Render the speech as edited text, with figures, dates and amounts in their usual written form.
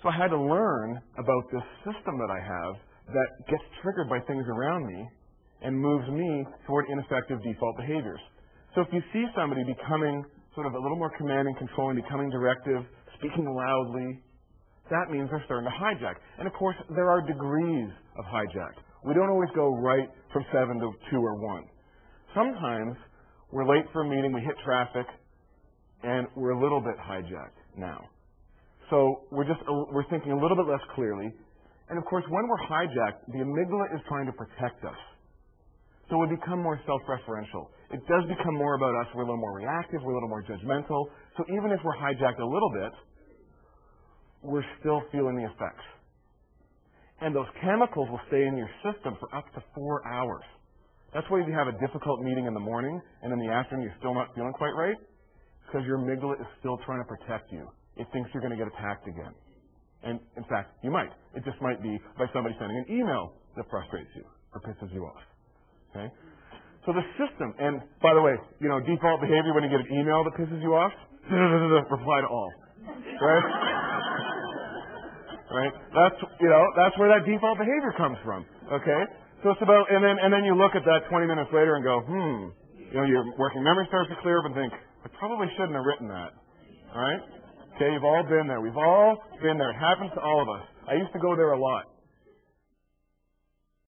So I had to learn about this system that I have that gets triggered by things around me and moves me toward ineffective default behaviors. So if you see somebody becoming sort of a little more commanding, controlling, becoming directive, speaking loudly, that means they're starting to hijack. And of course, there are degrees of hijack. We don't always go right from 7 to 2 or 1. Sometimes we're late for a meeting, we hit traffic, and we're a little bit hijacked now. So we're thinking a little bit less clearly. And of course, when we're hijacked, the amygdala is trying to protect us. So we become more self-referential. It does become more about us. We're a little more reactive. We're a little more judgmental. So even if we're hijacked a little bit, we're still feeling the effects. And those chemicals will stay in your system for up to 4 hours. That's why if you have a difficult meeting in the morning and in the afternoon you're still not feeling quite right, it's because your amygdala is still trying to protect you. It thinks you're going to get attacked again. And in fact, you might. It just might be by somebody sending an email that frustrates you or pisses you off. Okay? So the system, and by the way, default behavior when you get an email that pisses you off, reply to all. Right? Right? That's where that default behavior comes from. Okay? So it's about, and then you look at that 20 minutes later and go, your working memory starts to clear up and think, I probably shouldn't have written that. All right? Okay, you've all been there. We've all been there. It happens to all of us. I used to go there a lot.